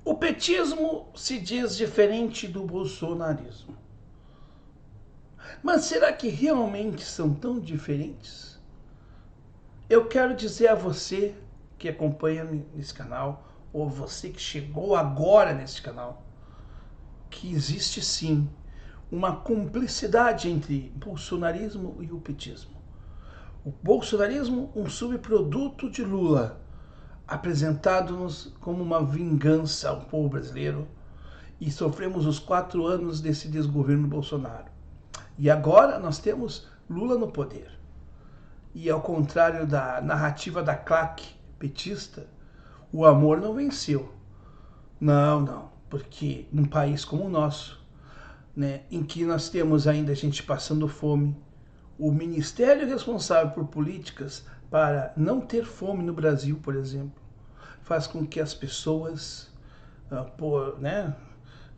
O petismo se diz diferente do bolsonarismo. Mas será que realmente são tão diferentes? Eu quero dizer a você que acompanha nesse canal, ou você que chegou agora nesse canal, que existe sim uma cumplicidade entre bolsonarismo e o petismo. O bolsonarismo, um subproduto de Lula, apresentado-nos como uma vingança ao povo brasileiro, e sofremos os 4 anos desse desgoverno Bolsonaro. E agora nós temos Lula no poder. E ao contrário da narrativa da claque petista, o amor não venceu. Não, porque num país como o nosso, né, em que nós temos ainda gente passando fome, o ministério responsável por políticas para não ter fome no Brasil, por exemplo, faz com que as pessoas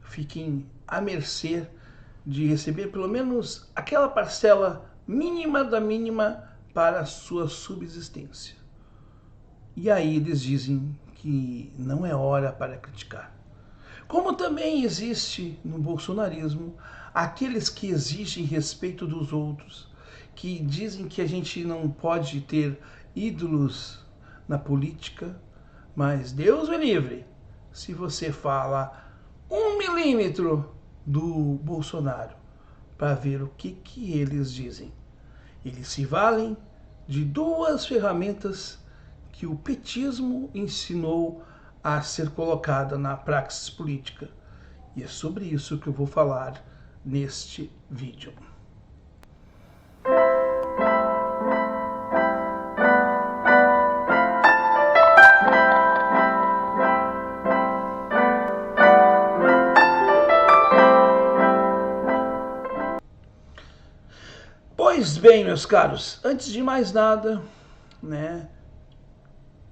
fiquem à mercê de receber pelo menos aquela parcela mínima da mínima para a sua subsistência. E aí eles dizem que não é hora para criticar. Como também existe no bolsonarismo aqueles que exigem respeito dos outros, que dizem que a gente não pode ter ídolos na política, mas Deus me livre se você fala 1 milímetro do Bolsonaro para ver o que eles dizem. Eles se valem de 2 ferramentas que o petismo ensinou a ser colocada na praxis política. E é sobre isso que eu vou falar neste vídeo. Pois bem, meus caros, antes de mais nada, né,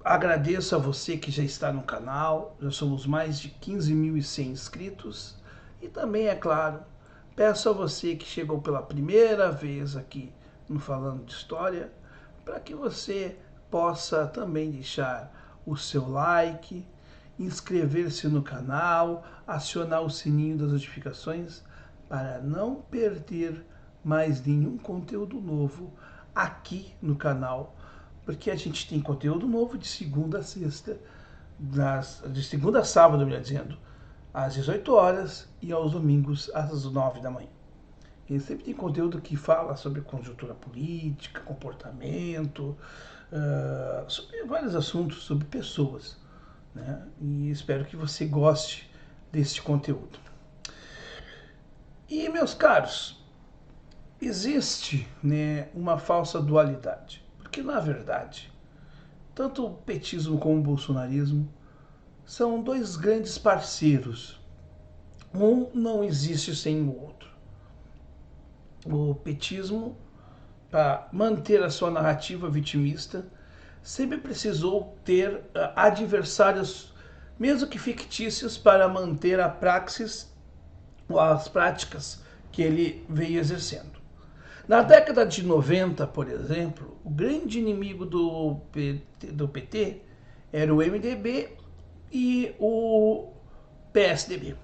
agradeço a você que já está no canal, já somos mais de 15.100 inscritos. E também, é claro, peço a você que chegou pela primeira vez aqui no Falando de História, para que você possa também deixar o seu like, inscrever-se no canal, acionar o sininho das notificações, para não perder mais nenhum conteúdo novo aqui no canal, porque a gente tem conteúdo novo de segunda a sexta, de segunda a sábado, melhor dizendo, às 18 horas e aos domingos às 9 da manhã. E sempre tem conteúdo que fala sobre conjuntura política, comportamento, sobre vários assuntos, sobre pessoas, né? E espero que você goste deste conteúdo. E, meus caros, existe, né, uma falsa dualidade, porque na verdade, tanto o petismo como o bolsonarismo são 2 grandes parceiros. Um não existe sem o outro. O petismo, para manter a sua narrativa vitimista, sempre precisou ter adversários, mesmo que fictícios, para manter a praxis ou as práticas que ele veio exercendo. Na década de 90, por exemplo, o grande inimigo do PT era o MDB e o PSDB.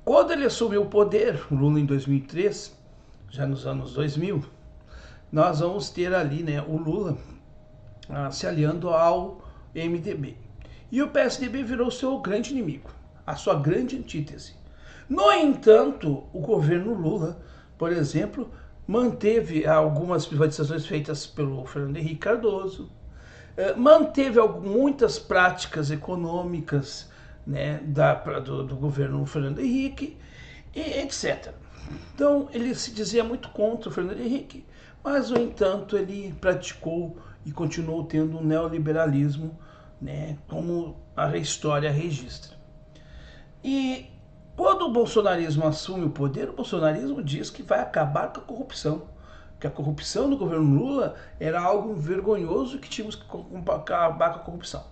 Quando ele assumiu o poder, o Lula em 2003, já nos anos 2000, nós vamos ter ali, né, o Lula se aliando ao MDB. E o PSDB virou seu grande inimigo, a sua grande antítese. No entanto, o governo Lula, por exemplo, manteve algumas privatizações feitas pelo Fernando Henrique Cardoso, manteve muitas práticas econômicas, né, do governo Fernando Henrique, e etc. Então ele se dizia muito contra o Fernando Henrique, mas no entanto ele praticou e continuou tendo um neoliberalismo, né, como a história registra. E quando o bolsonarismo assume o poder, o bolsonarismo diz que vai acabar com a corrupção, que a corrupção do governo Lula era algo vergonhoso e que tínhamos que acabar com a corrupção.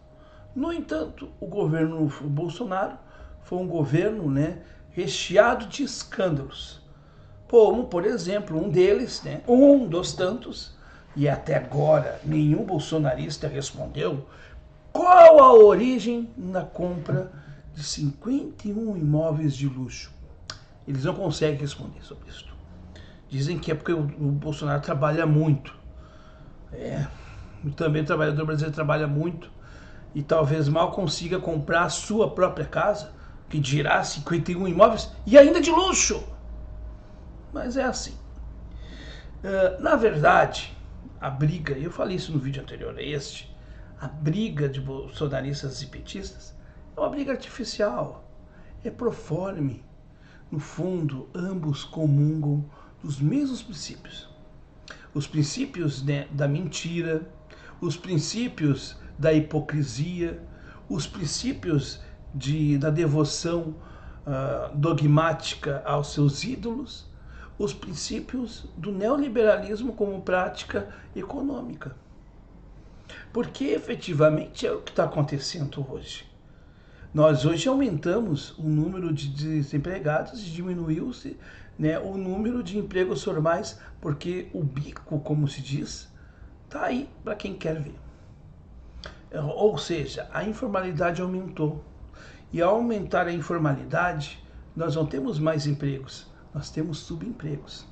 No entanto, o governo Bolsonaro foi um governo, né, recheado de escândalos. Como, por exemplo, um deles, né, um dos tantos, e até agora nenhum bolsonarista respondeu, qual a origem na compra de 51 imóveis de luxo. Eles não conseguem responder sobre isso. Dizem que é porque o Bolsonaro trabalha muito. Também o trabalhador brasileiro trabalha muito e talvez mal consiga comprar a sua própria casa, que dirá 51 imóveis e ainda de luxo. Mas é assim. Na verdade, a briga, eu falei isso no vídeo anterior a este, a briga de bolsonaristas e petistas é uma briga artificial, é proforme. No fundo, ambos comungam dos mesmos princípios. Os princípios, né, da mentira, os princípios da hipocrisia, os princípios da devoção dogmática aos seus ídolos, os princípios do neoliberalismo como prática econômica. Porque efetivamente é o que está acontecendo hoje. Nós hoje aumentamos o número de desempregados e diminuiu-se, né, o número de empregos formais, porque o bico, como se diz, está aí para quem quer ver. Ou seja, a informalidade aumentou. E ao aumentar a informalidade, nós não temos mais empregos, nós temos subempregos.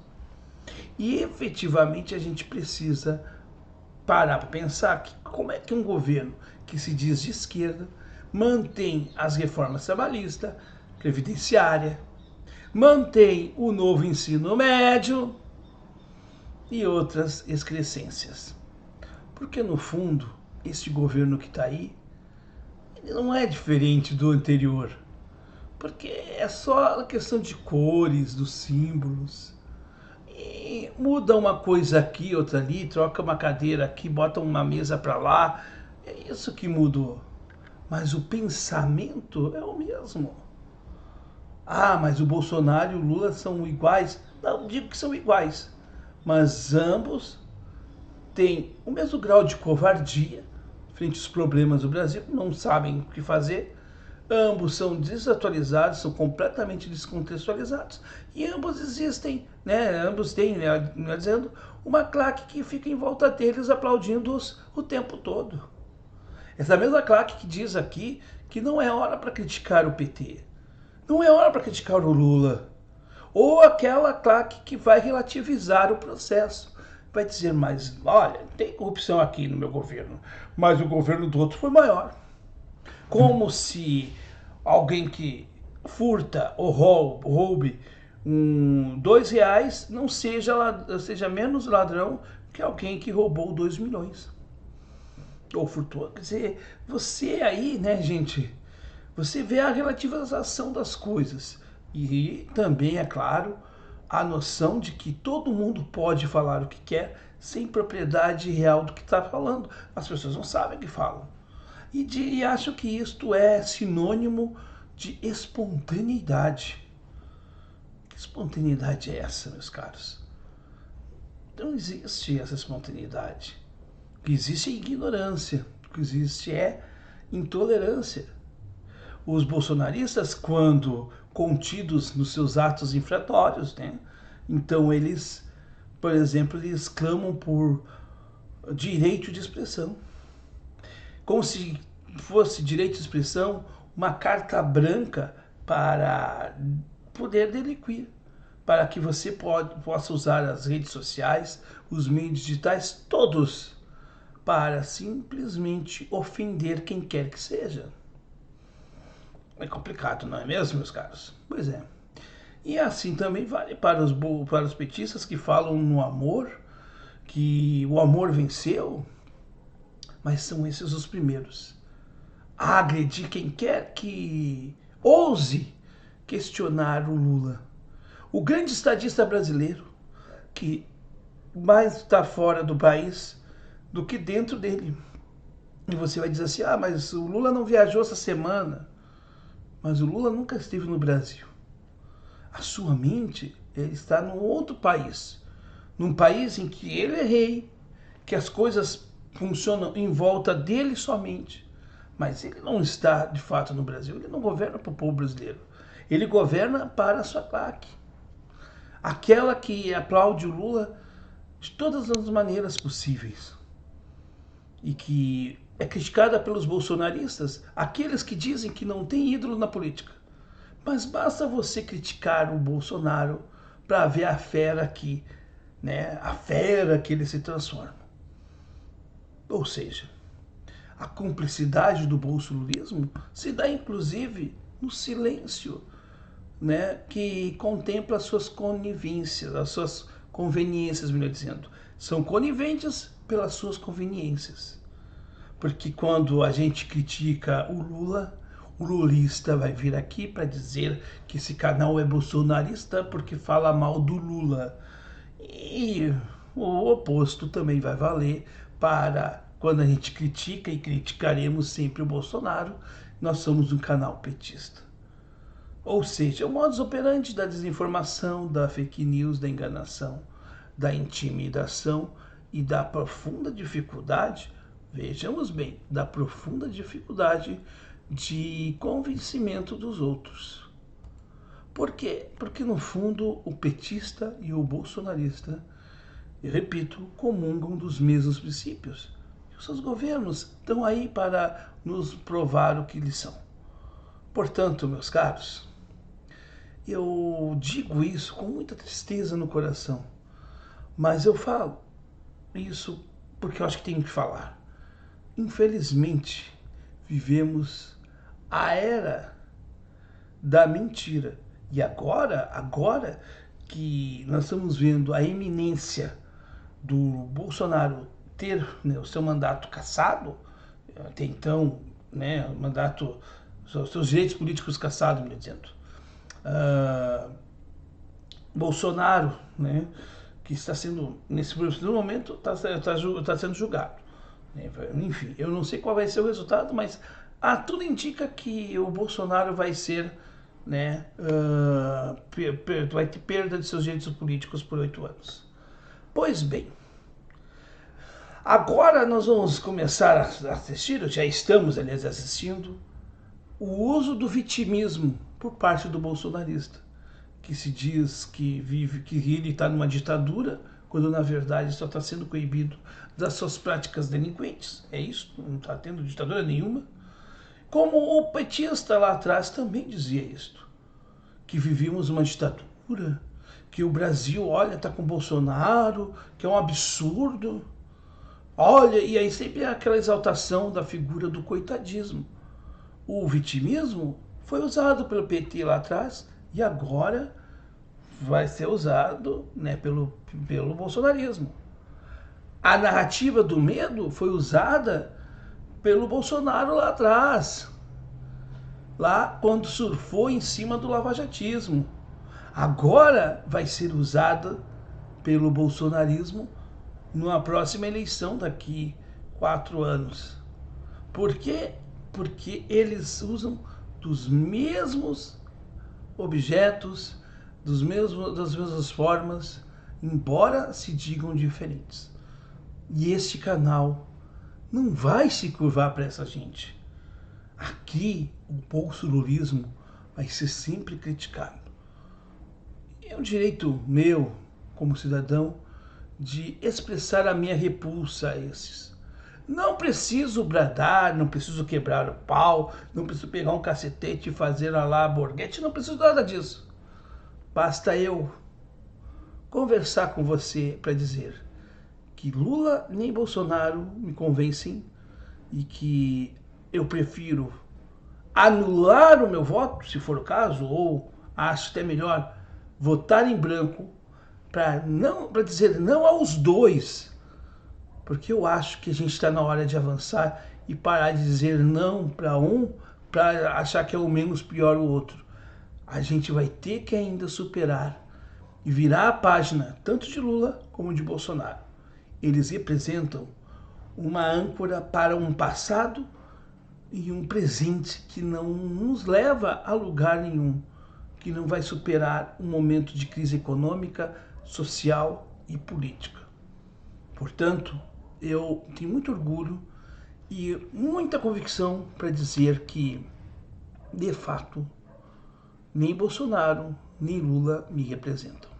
E efetivamente a gente precisa parar para pensar que como é que um governo que se diz de esquerda mantém as reformas trabalhistas, previdenciária, mantém o novo ensino médio e outras excrescências. Porque no fundo, este governo que está aí, ele não é diferente do anterior. Porque é só a questão de cores, dos símbolos. E muda uma coisa aqui, outra ali, troca uma cadeira aqui, bota uma mesa para lá. É isso que mudou. Mas o pensamento é o mesmo. Ah, mas o Bolsonaro e o Lula são iguais. Não digo que são iguais, mas ambos têm o mesmo grau de covardia frente aos problemas do Brasil, não sabem o que fazer. Ambos são desatualizados, são completamente descontextualizados e ambos existem, né? Ambos têm, né, dizendo, uma claque que fica em volta deles aplaudindo-os o tempo todo. Essa mesma claque que diz aqui que não é hora para criticar o PT, não é hora para criticar o Lula, ou aquela claque que vai relativizar o processo, vai dizer, mas olha, tem corrupção aqui no meu governo, mas o governo do outro foi maior. Como se alguém que furta ou roube R$2 não seja menos ladrão que alguém que roubou 2 milhões. Ou furtou. Quer dizer, você aí, né, gente, você vê a relativização das coisas. E também, é claro, a noção de que todo mundo pode falar o que quer sem propriedade real do que está falando. As pessoas não sabem o que falam. E acho que isto é sinônimo de espontaneidade. Que espontaneidade é essa, meus caros? Não existe essa espontaneidade. O que existe é ignorância. O que existe é intolerância. Os bolsonaristas, quando contidos nos seus atos infratórios, né? Então eles, por exemplo, eles clamam por direito de expressão. Como se fosse direito de expressão uma carta branca para poder deliquir, para que você possa usar as redes sociais, os meios digitais, todos, para simplesmente ofender quem quer que seja. É complicado, não é mesmo, meus caros? Pois é. E assim também vale para os petistas que falam no amor, que o amor venceu, mas são esses os primeiros a agredir quem quer que ouse questionar o Lula. O grande estadista brasileiro, que mais está fora do país do que dentro dele. E você vai dizer assim, ah, mas o Lula não viajou essa semana. Mas o Lula nunca esteve no Brasil. A sua mente, ele está num outro país. Num país em que ele é rei, que as coisas funcionam em volta dele somente. Mas ele não está, de fato, no Brasil. Ele não governa para o povo brasileiro. Ele governa para a sua claque. Aquela que aplaude o Lula de todas as maneiras possíveis. E que é criticada pelos bolsonaristas, aqueles que dizem que não tem ídolo na política. Mas basta você criticar o Bolsonaro para ver a fera que, né, a fera que ele se transforma. Ou seja, a cumplicidade do bolsonarismo se dá inclusive no silêncio, né, que contempla as suas conivências, as suas conveniências, melhor dizendo. São coniventes pelas suas conveniências. Porque quando a gente critica o Lula, o lulista vai vir aqui para dizer que esse canal é bolsonarista porque fala mal do Lula. E o oposto também vai valer para quando a gente critica, e criticaremos sempre o Bolsonaro, nós somos um canal petista. Ou seja, o modus operandi da desinformação, da fake news, da enganação, da intimidação e da profunda dificuldade, vejamos bem, da profunda dificuldade de convencimento dos outros. Por quê? Porque no fundo o petista e o bolsonarista, eu repito, comungam dos mesmos princípios. Os seus governos estão aí para nos provar o que eles são. Portanto, meus caros, eu digo isso com muita tristeza no coração, mas eu falo isso porque eu acho que tenho que falar. Infelizmente, vivemos a era da mentira. E agora que nós estamos vendo a iminência do Bolsonaro ter, né, o seu mandato cassado, até então, né, mandato, seus direitos políticos cassados, me dizendo. Bolsonaro, né, que está sendo, nesse momento, está sendo julgado. Enfim, eu não sei qual vai ser o resultado, mas tudo indica que o Bolsonaro vai ser, né, vai ter perda de seus direitos políticos por 8 anos. Pois bem, agora nós vamos começar a assistir, já estamos, aliás, assistindo, o uso do vitimismo por parte do bolsonarista, que se diz que ele está numa ditadura, quando na verdade só está sendo coibido das suas práticas delinquentes. É isso, não está tendo ditadura nenhuma. Como o petista lá atrás também dizia isto, que vivíamos uma ditadura, que o Brasil, olha, está com Bolsonaro, que é um absurdo. Olha, e aí sempre é aquela exaltação da figura do coitadismo. O vitimismo foi usado pelo PT lá atrás e agora vai ser usado, né, pelo bolsonarismo. A narrativa do medo foi usada pelo Bolsonaro lá atrás, lá quando surfou em cima do lavajatismo. Agora vai ser usada pelo bolsonarismo numa próxima eleição daqui 4 anos. Por quê? Porque eles usam dos mesmos objetos, das mesmas formas, embora se digam diferentes. E este canal não vai se curvar para essa gente. Aqui o bolsonarismo vai ser sempre criticado. É um direito meu, como cidadão, de expressar a minha repulsa a esses. Não preciso bradar, não preciso quebrar o pau, não preciso pegar um cacetete e fazer a lá borguete, não preciso nada disso. Basta eu conversar com você para dizer que Lula nem Bolsonaro me convencem e que eu prefiro anular o meu voto, se for o caso, ou acho até melhor votar em branco para dizer não aos dois, porque eu acho que a gente está na hora de avançar e parar de dizer não para um, para achar que é o menos pior o outro. A gente vai ter que ainda superar e virar a página tanto de Lula como de Bolsonaro. Eles representam uma âncora para um passado e um presente que não nos leva a lugar nenhum, que não vai superar um momento de crise econômica, social e política. Portanto, eu tenho muito orgulho e muita convicção para dizer que, de fato, nem Bolsonaro nem Lula me representam.